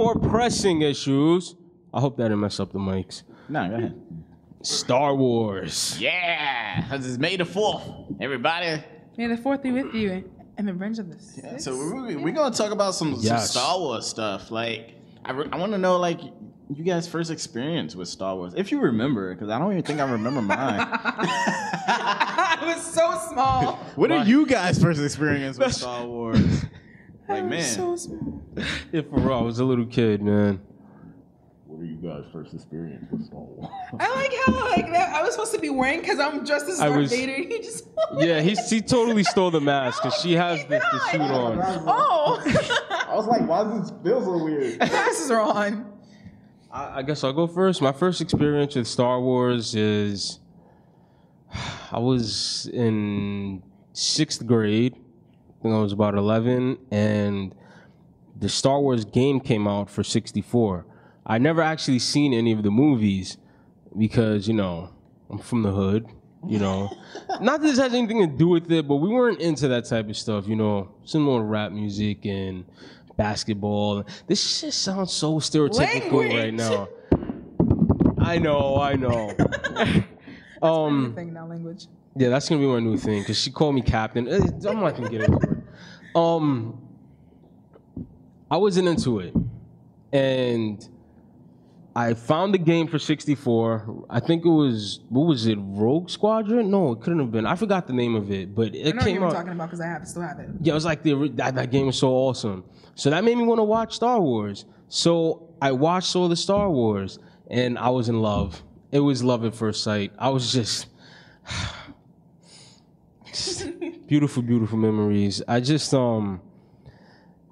more pressing issues. I hope that didn't mess up the mics. No, go ahead. Star Wars. Yeah, because it's May the 4th. Everybody. May the 4th be with you and the revenge of the 6th. Yeah, so we're going to talk about some Star Wars stuff. Like, I want to know, like, you guys' first experience with Star Wars. If you remember, because I don't even think I remember mine. I was so small. What are you guys' first experience with Star Wars? Like, man. So small. Yeah, for real, I was a little kid, man. What are you guys' first experience with Star Wars? I like how like that I was supposed to be wearing because I'm dressed as Darth Vader. And he just he totally stole the mask because she has the suit on. Oh, I was like, why does this feel so weird? glasses are on. I guess I'll go first. My first experience with Star Wars is I was in 6th grade. I think I was about 11, and the Star Wars game came out for 64. I never actually seen any of the movies because, I'm from the hood, Not that this has anything to do with it, but we weren't into that type of stuff, Some more rap music and basketball. This just sounds so stereotypical right now. I know. That's my new thing now, language. Yeah, that's going to be my new thing because she called me captain. I'm not going to get into it. I wasn't into it. And I found the game for 64. I think it was, what was it, Rogue Squadron? No, it couldn't have been. I forgot the name of it, but it came out. I know what you're talking about because I still have it. Yeah, it was like that game was so awesome. So that made me want to watch Star Wars. So I watched all the Star Wars, and I was in love. It was love at first sight. I was just beautiful, beautiful memories. I just,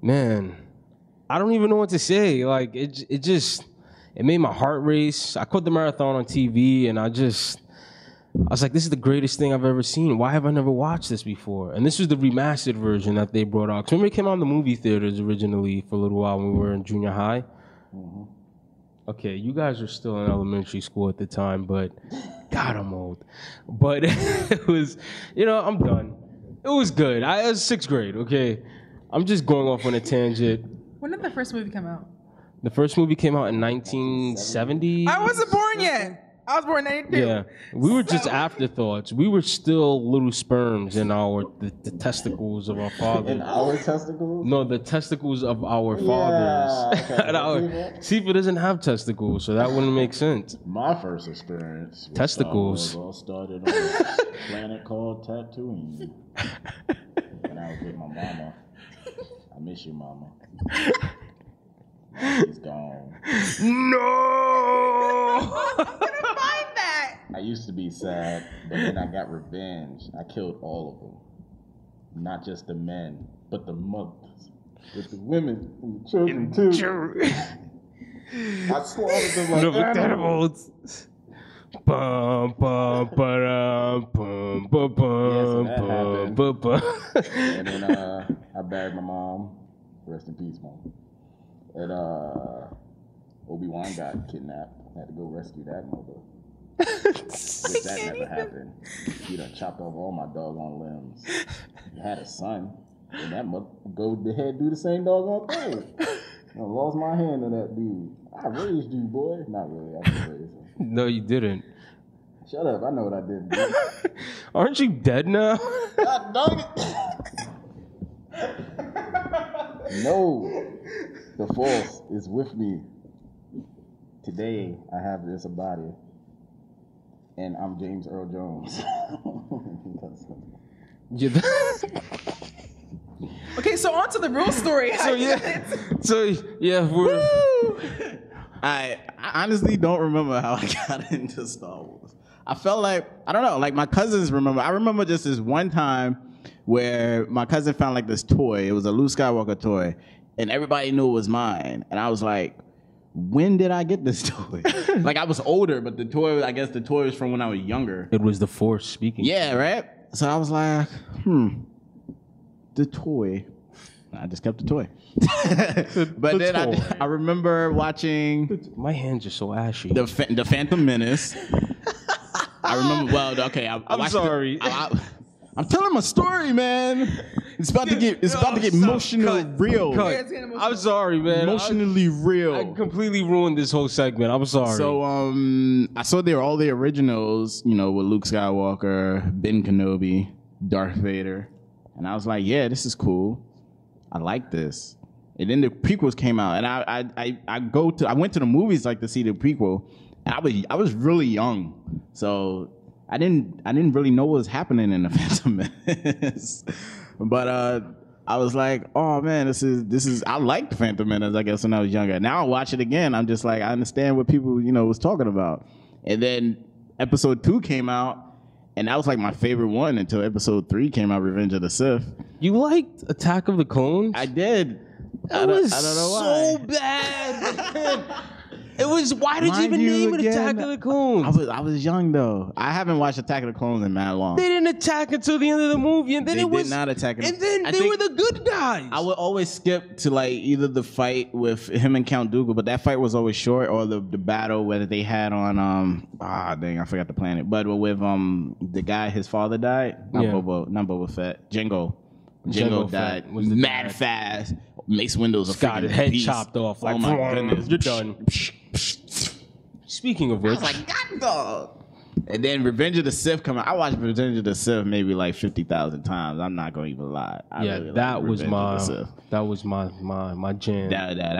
man, I don't even know what to say. Like, it made my heart race. I caught the marathon on TV, and I was like, this is the greatest thing I've ever seen. Why have I never watched this before? And this was the remastered version that they brought out. 'Cause remember it came out in the movie theaters originally for a little while when we were in junior high? Mm-hmm. Okay, you guys were still in elementary school at the time, but God, I'm old. But it was, I'm done. It was good. I was 6th grade, okay? I'm just going off on a tangent. When did the first movie come out? The first movie came out in 1970. I wasn't born yet. I was born in 92. Yeah, we were just afterthoughts. We were still little sperms in the testicles of our fathers. In our testicles? No, the testicles of our fathers. Okay. Sifa doesn't have testicles, so that wouldn't make sense. My first experience with testicles. Star Wars all started on a planet called Tatooine. When I was with my mama. I miss you, mama. He's gone. No! I'm gonna find that. I used to be sad, but then I got revenge. I killed all of them. Not just the men, but the mothers. With the women and the children, too. I slaughtered them like animals. Bum, bum, ba-dum, bum, bum, bum, bum, bum. And then I buried my mom. Rest in peace, mom. And Obi-Wan got kidnapped. I had to go rescue that mother. Which that never happened. He done chopped off all my doggone limbs. He had a son. And that mother go ahead do the same doggone thing. I lost my hand to that dude. I raised you, boy. Not really. I didn't raise him. No, you didn't. Shut up. I know what I did. Dude. Aren't you dead now? God dang it. No. The Force is with me. Today, I have this body. And I'm James Earl Jones. Okay, so on to the real story. We're... I honestly don't remember how I got into Star Wars. I felt like, I don't know, like my cousins remember. I remember just this one time where my cousin found like this toy. It was a Luke Skywalker toy. And everybody knew it was mine. And I was like, when did I get this toy? Like, I was older, but the toy was from when I was younger. It was the Force speaking. Yeah, right? So I was like, the toy. I just kept the toy. But then I remember watching... My hands are so ashy. The Phantom Menace. I remember, I'm sorry. I'm telling my story, man. It's about to get emotional real. Yeah, it's getting emotional. I'm sorry, man. Emotionally real. I completely ruined this whole segment. I'm sorry. So I saw there all the originals, with Luke Skywalker, Ben Kenobi, Darth Vader, and I was like, yeah, this is cool. I like this. And then the prequels came out, and I went to the movies to see the prequel, and I was really young, so I didn't really know what was happening in the Phantom Menace, but I was like, oh man, this is I liked Phantom Menace, I guess, when I was younger. Now I watch it again, I'm just like, I understand what people was talking about. And then Episode 2 came out, and that was like my favorite one until Episode 3 came out, Revenge of the Sith. You liked Attack of the Clones? I did. I don't know why. So bad. It was. Why did you even name it Attack of the Clones? I was young though. I haven't watched Attack of the Clones in that long. They didn't attack until the end of the movie, and then they did not attack. And then they were the good guys. I would always skip to either the fight with him and Count Dooku, but that fight was always short, or the battle where they had on I forgot the planet, but with the guy, his father died. Not Boba Fett. Jango died. Was mad fast. Mace Windu's got his head chopped off. Oh my goodness, you're done. Speaking of which, I was like, God dog. And then Revenge of the Sith come out. I watched Revenge of the Sith maybe 50,000 times. I'm not going to even lie. That was my jam. That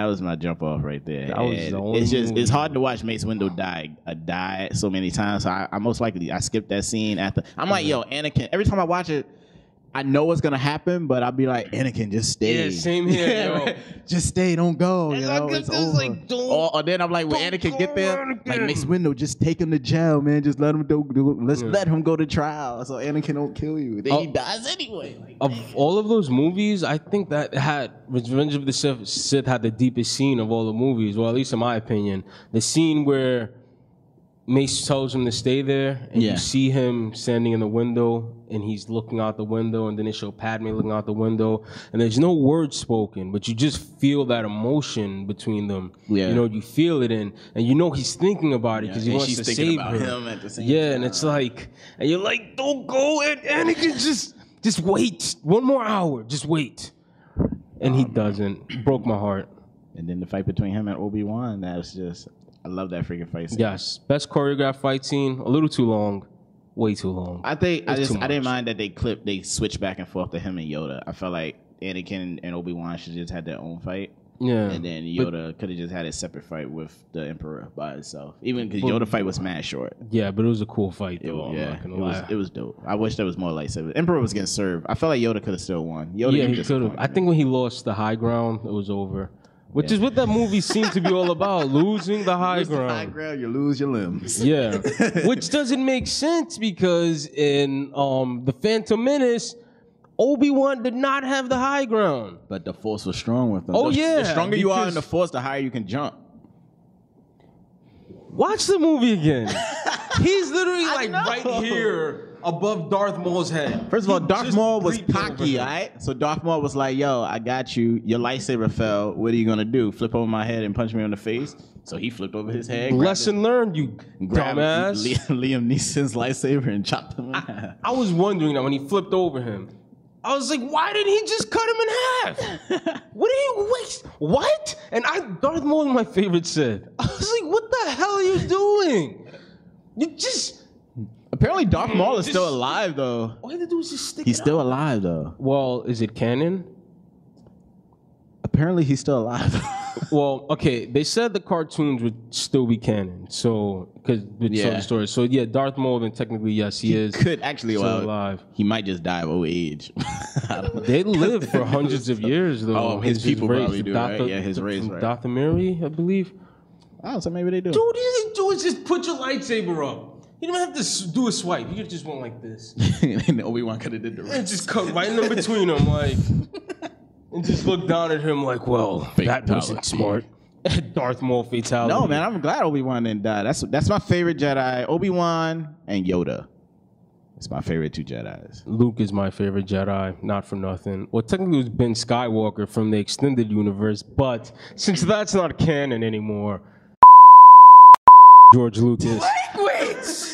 was my jump off right there. That was the only it's hard to watch Mace Windu die so many times. So I most likely I skipped that scene after. I'm like, yo, Anakin. Every time I watch it, I know what's gonna happen, but I'll be like, Anakin, just stay. Yeah, same here. Right? Just stay, don't go. It's over. Or then I'm like, when Anakin get there, like Mace Windu, just take him to jail, man. Just let him let him go to trial, so Anakin don't kill you. Then he dies anyway. Of all of those movies, I think that Revenge of the Sith had the deepest scene of all the movies. Well, at least in my opinion, the scene where Mace tells him to stay there, and you see him standing in the window, and he's looking out the window, and then they show Padme looking out the window, and there's no words spoken, but you just feel that emotion between them. Yeah. You feel it, and he's thinking about it because he wants to save him at the same time. And it's like, and you're like, don't go, and Anakin, just wait 1 more hour, just wait, and he doesn't. Broke my heart. And then the fight between him and Obi-Wan, that's just. I love that freaking fight scene. Yes, best choreographed fight scene. A little too long, way too long. I didn't mind that they switched back and forth to him and Yoda. I felt like Anakin and Obi-Wan should just had their own fight. Yeah, and then Yoda could have just had a separate fight with the Emperor by itself. Even because Yoda fight was mad short. Yeah, but it was a cool fight though. It was dope. I wish there was more lightsabers. Emperor was getting served. I felt like Yoda could have still won. He could have. I think when he lost the high ground, it was over. Which is what that movie seemed to be all about, losing the high ground. The high ground, you lose your limbs. Yeah, which doesn't make sense because in The Phantom Menace, Obi-Wan did not have the high ground. But the Force was strong with him. Oh, The stronger you are in the Force, the higher you can jump. Watch the movie again. He's literally right here above Darth Maul's head. First of all, Darth Maul was cocky, all right? So Darth Maul was like, yo, I got you. Your lightsaber fell. What are you going to do? Flip over my head and punch me on the face? So he flipped over his head. Lesson learned, you dumbass. Liam Neeson's lightsaber and chopped him in half. I was wondering that when he flipped over him. I was like, why didn't he just cut him in half? What did he waste? What? And Darth Maul is my favorite Sith. I was like, what the hell are you doing? You just... Apparently Darth Maul is still alive, though. All you have to do is just stick He's still alive, though. Well, is it canon? Apparently he's still alive. Well, okay, they said the cartoons would still be canon, so because the story. So yeah, Darth Maul, then technically yes, he is. Could actually still alive. He might just die of old age. They lived for hundreds of years, though. Oh, his people race, probably do, right? Yeah, his race, right? Dathomiri, I believe. Oh, so maybe they do. Dude, all you do is just put your lightsaber up. You don't have to do a swipe. You could just went like this. And Obi-Wan could have did the rest. And just cut right in between them, and just look down at him like, well, that wasn't smart. Darth Maul fatality. No, man, I'm glad Obi-Wan didn't die. That's my favorite Jedi. Obi-Wan and Yoda. It's my favorite 2 Jedis. Luke is my favorite Jedi, not for nothing. Well, technically it was Ben Skywalker from the extended universe, but since that's not canon anymore, George Lucas. Language!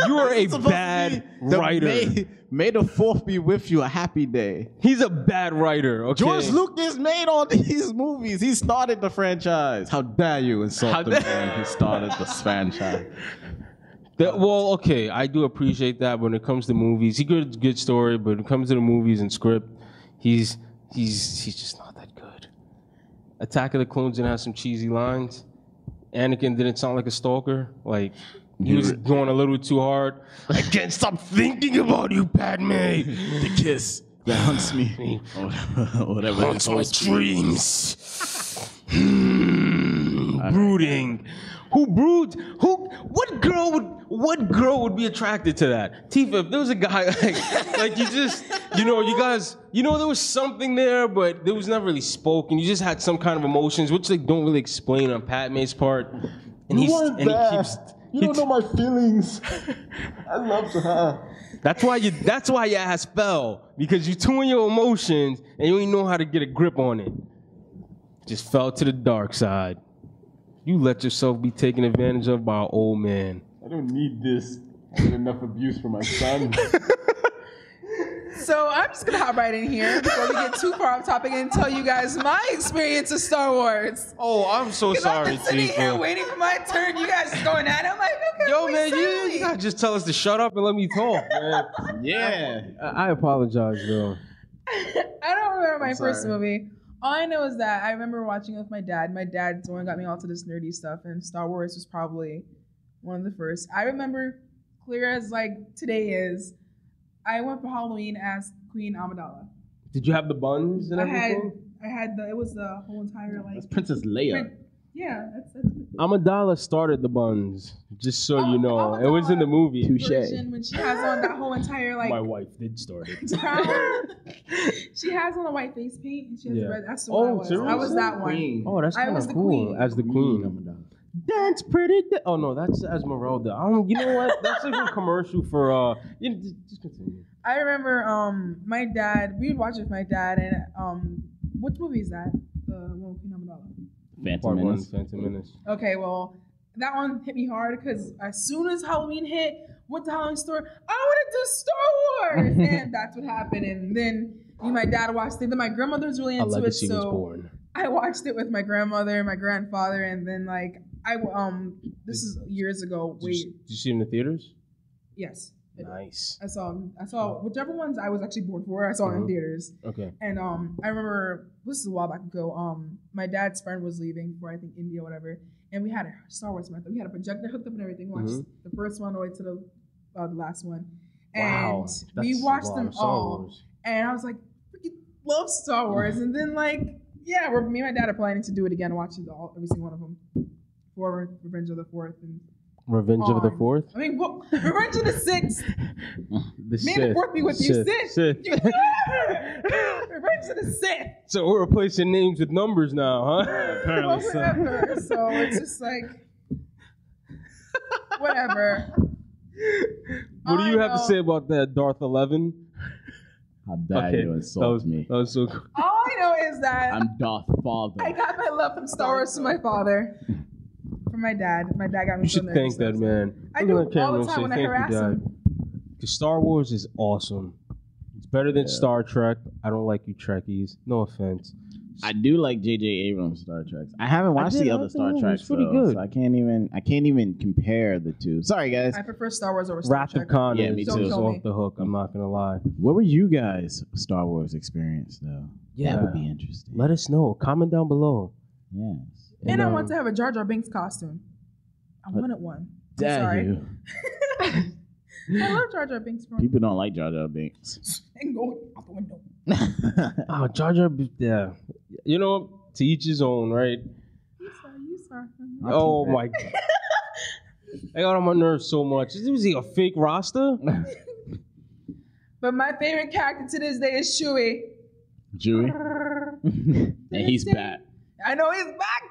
You are a bad writer. May the 4th be with you. A happy day. He's a bad writer. Okay. George Lucas made all these movies. He started the franchise. How dare you insult the man who started this franchise? Well, okay, I do appreciate that. When it comes to movies, he good story, but when it comes to the movies and script, he's just not that good. Attack of the Clones didn't have some cheesy lines. Anakin didn't sound like a stalker. Like he was going a little too hard. I can't stop thinking about you, Padme. The kiss that hunts me. Whatever. Haunts my dreams. Brooding. Who broods? What girl would be attracted to that? Tifa, if there was a guy like you just, you guys, there was something there, but there was never really spoken. You just had some kind of emotions, which they don't really explain on Padme's part. And he keeps. You don't know my feelings. I love her. That's why your ass fell, because you tune your emotions and you ain't know how to get a grip on it. Just fell to the dark side. You let yourself be taken advantage of by an old man. I don't need this. I get enough abuse from my son. So I'm just gonna hop right in here before we get too far off topic and tell you guys my experience of Star Wars. Oh, I'm so sorry, I've been sitting here waiting for my turn. You guys going at it. I'm like, okay. Yo, man, you gotta just tell us to shut up and let me talk, man. Yeah. I apologize, though. I don't remember my first movie. All I know is that I remember watching it with my dad. My dad's the one who got me all to this nerdy stuff, and Star Wars was probably one of the first. I remember clear as like today is. I went for Halloween as Queen Amidala. Did you have the buns and everything? I had it was the whole entire like. That's Princess Leia. Yeah, that's Amidala started the buns, just so you know. Amidala it was in the movie. Touche. When she has on that whole entire like. My wife did start it. She has on a white face paint and she has red. That's what I was. Seriously? I was that one. Oh, that's kind of cool. Queen. As the queen. That's pretty. Oh no, that's Esmeralda. You know what? That's like a commercial for. Just continue. I remember my dad. We would watch it with my dad, and which movie is that? The one with Queen Amidala. Phantom Menace. Okay, well, that one hit me hard because as soon as Halloween hit, went to the Halloween store. I want to do Star Wars, and that's what happened. And then me and my dad watched it. Then my grandmother was really into it, so was born. I watched it with my grandmother, my grandfather, and then like. This is years ago. Did you see it in the theaters? Yes. Nice. I saw whichever ones I was actually born for. I saw it in theaters. Okay. And I remember this is a while back ago. My dad's friend was leaving for I think India or whatever, and we had a Star Wars marathon. We had a projector hooked up and everything. We watched the first one all the way to the last one. And we watched them all. And I was like, freaking love Star Wars. And then like, yeah, me and my dad are planning to do it again. Watch every single one of them. For Revenge of the Fourth and Revenge of the Fourth? I mean, Revenge of the Sixth. The May the Fourth be with you, Sith. Revenge of the Sith. So we're replacing names with numbers now, huh? Apparently so. So it's just like, whatever. What do you have to say about that, Darth 11? How dare you insult me? That was so cool. All I know is that I'm Darth Father. I got my love from Star Wars from my father. From my dad. My dad got me. You should thank that man. I do all the time when I harass him. Because Star Wars is awesome. It's better than Star Trek. I don't like you Trekkies. No offense. I do like J.J. Abrams' Star Treks. I haven't watched the other Star Treks. It's pretty good. So I can't even compare the two. Sorry, guys. I prefer Star Wars over Star Trek. Wrath of Khan me too. is off the hook. I'm not gonna lie. What were you guys' Star Wars experience though? Yeah, that would be interesting. Let us know. Comment down below. Yes. And I want to have a Jar Jar Binks costume. I wanted one. Dare you? I love Jar Jar Binks. People don't like Jar Jar Binks. And go out the window. Oh, Jar Jar, yeah. You know, to each his own, right? You saw. Oh my God. I got on my nerves so much. Was he a fake Rasta? But my favorite character to this day is Chewie. And he's back. I know he's back.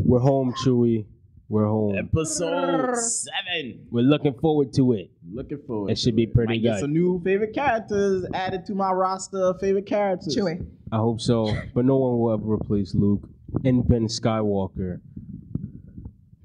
We're home, Chewie. We're home. Episode 7. We're looking forward to it. Looking forward. It should be pretty Might good. get some new favorite characters added to my roster of favorite characters. Chewie. I hope so, but no one will ever replace Luke and Ben Skywalker.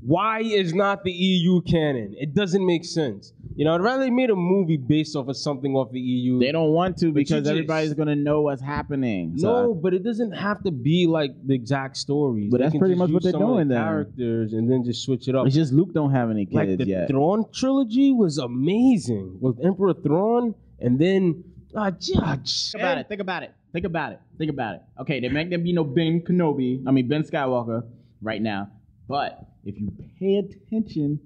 Why is not the EU canon? It doesn't make sense. You know, I'd rather they made a movie based off of something off the EU. They don't want to because everybody's gonna know what's happening. No, but it doesn't have to be like the exact stories. But that's pretty much what they're doing there. Characters and then just switch it up. It's just Luke don't have any kids yet. The Thrawn trilogy was amazing with Emperor Thrawn, and then Judge. Think about it. Okay, they make them be no Ben Skywalker right now, but if you pay attention,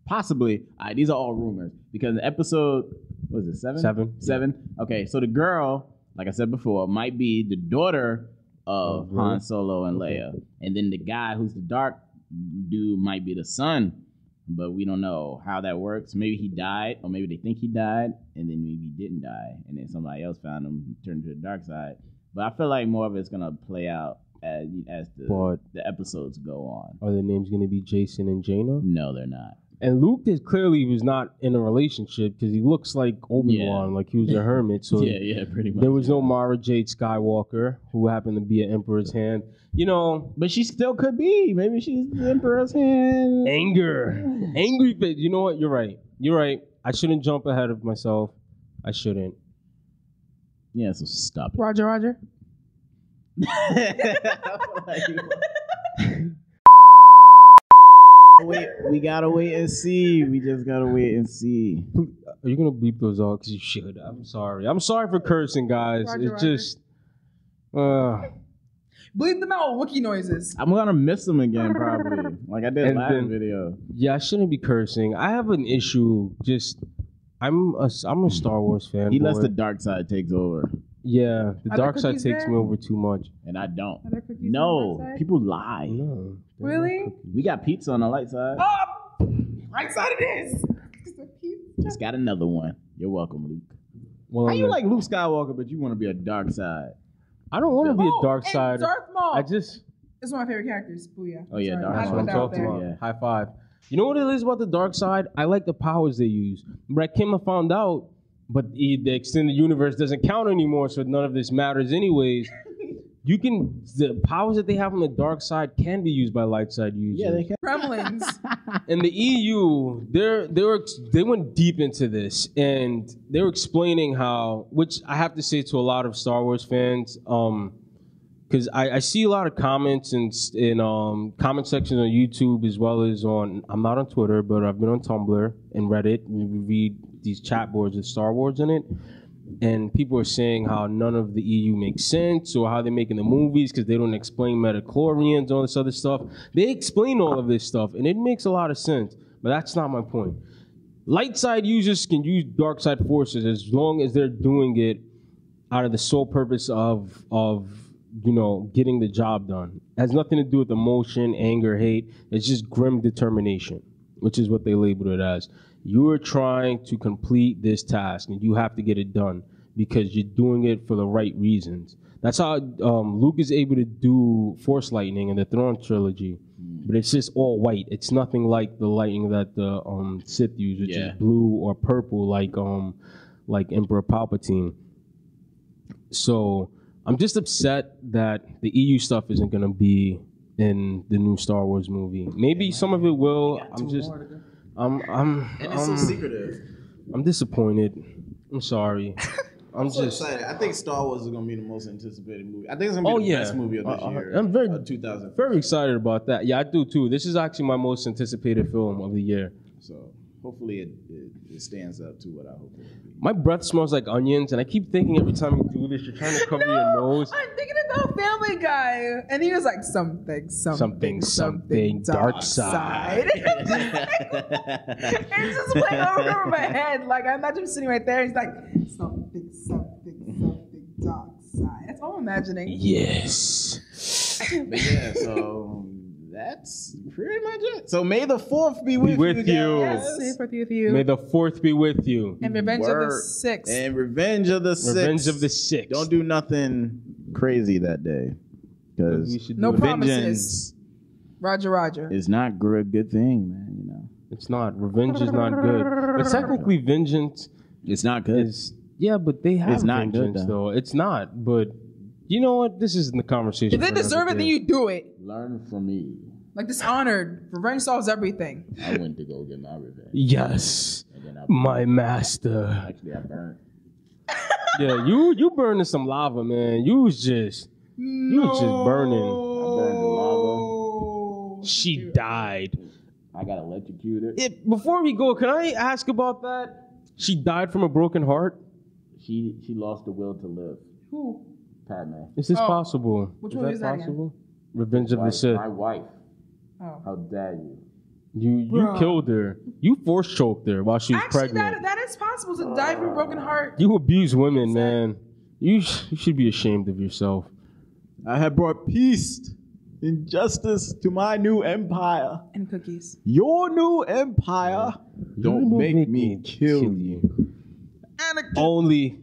possibly, these are all rumors, because in episode, what is it, 7? 7. Okay, so the girl, like I said before, might be the daughter of Han Solo and Leia. And then the guy who's the dark dude might be the son, but we don't know how that works. Maybe he died, or maybe they think he died, and then maybe he didn't die, and then somebody else found him, turned to the dark side. But I feel like more of it's going to play out as the episodes go on. Are their names going to be Jason and Jaina? No, they're not. And Luke clearly was not in a relationship because he looks like Obi-Wan, like he was a hermit. So yeah, pretty much. There was no Mara Jade Skywalker, who happened to be an Emperor's hand. You know, but she still could be. Maybe she's the Emperor's hand. Angry face. You know what? You're right. I shouldn't jump ahead of myself. I shouldn't. Yeah, so stop it. Roger. We gotta wait and see. We just gotta wait and see. Are you gonna bleep those out? Because you should. I'm sorry for cursing, guys. Just bleep them out with Wookiee noises. I'm gonna miss them again, probably, like I did last video. Yeah, I shouldn't be cursing. I have an issue. I'm a Star Wars fan. He lets the dark side takes over. Yeah, the dark side takes me over too much. And I don't. No, people lie. No. Really? We got pizza on the light side. Oh! Light side it is! Just got another one. You're welcome, Luke. Well, how you like Luke Skywalker, but you want to be a dark side? I don't want to be a dark side. Darth Maul. It's one of my favorite characters. Booyah. Oh, yeah, Darth Maul. That's what I'm talking about. Yeah. High five. You know what it is about the dark side? I like the powers they use. But I came to find out, but the extended universe doesn't count anymore, so none of this matters anyways. The powers that they have on the dark side can be used by light side users. Yeah, they can. Gremlins. And the EU, they went deep into this, and they were explaining how, which I have to say to a lot of Star Wars fans, because I see a lot of comments in comment sections on YouTube as well as I'm not on Twitter, but I've been on Tumblr and Reddit, and we read these chat boards with Star Wars in it. And people are saying how none of the EU makes sense, or how they're making the movies because they don't explain midichlorians and all this other stuff. They explain all of this stuff, and it makes a lot of sense. But that's not my point. Light side users can use dark side forces as long as they're doing it out of the sole purpose of getting the job done. It has nothing to do with emotion, anger, hate. It's just grim determination, which is what they labeled it as. You are trying to complete this task, and you have to get it done because you're doing it for the right reasons. That's how Luke is able to do Force lightning in the Thrawn trilogy, but it's just all white. It's nothing like the lightning that the Sith use, which is blue or purple, like Emperor Palpatine. So I'm just upset that the EU stuff isn't going to be in the new Star Wars movie. Maybe some of it will. And it's so secretive. I'm disappointed. I'm sorry. I'm so just excited. I think Star Wars is gonna be the most anticipated movie. I think it's gonna be the best movie of this year. I'm very 2000. Very excited about that. Yeah, I do too. This is actually my most anticipated film of the year. So hopefully it stands up to what I hope it will be. My breath smells like onions, and I keep thinking every time you do this, you're trying to cover your nose. I'm thinking of the Family Guy, and he was like something dark side. It's just playing over my head. Like I imagine him sitting right there. And he's like something dark side. That's all I'm imagining. Yes. But yeah, so that's pretty much it. So may the 4th be with you. Yes, may the 4th be with you. May the 4th be with you. And Revenge of the Sixth. And Revenge of the Sixth. Revenge of the Sixth. Don't do nothing crazy that day, because no promises. Roger. It's not a good thing, man. You know, it's not. Revenge is not good. But technically, vengeance. It's not good. But they have it's not vengeance, good, though. It's not. But you know what? This isn't the conversation. If they deserve it, then you do it. Learn from me. Like Dishonored. Revenge solves everything. I went to go get my revenge. Yes, And then my master. Actually, I burnt. Yeah, you burning some lava, man. You was just burning. I burned the lava. She died. I got electrocuted. Before we go, can I ask about that? She died from a broken heart. She lost the will to live. Who? Padme. Is this possible? Which is one that is that again? possible? Revenge of the Sith. My wife. Oh. How dare you? You Bruh. killed her. You force choked her while she was Actually, pregnant. that is possible to die from a broken heart. You abuse women, man. You should be ashamed of yourself. I have brought peace and justice to my new empire. And cookies. Your new empire. Don't make me kill you. Anakin. Only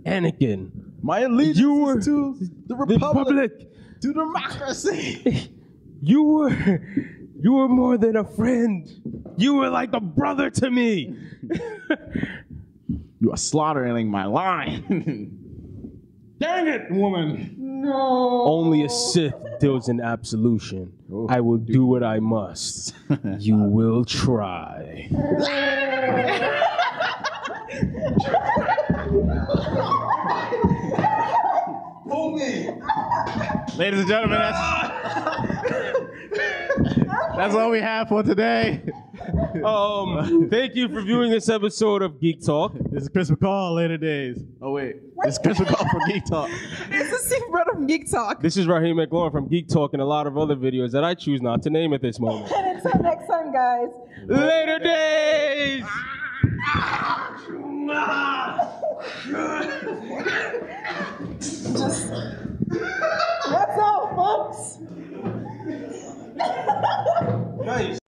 Anakin. My allegiance is to the Republic. To democracy. You were more than a friend. You were like a brother to me. You are slaughtering my line. Dang it, woman. Only a Sith deals in absolution. I will do what I must. You will try. Ladies and gentlemen, that's all we have for today. Thank you for viewing this episode of Geek Talk. This is Chris McCall, Later Days. Oh, wait. This is Chris McCall from Geek Talk. This is Steve Brother from Geek Talk. This is Raheem McLaurin from Geek Talk and a lot of other videos that I choose not to name at this moment. And until next time, guys. Later Days! That's all, folks. Nice.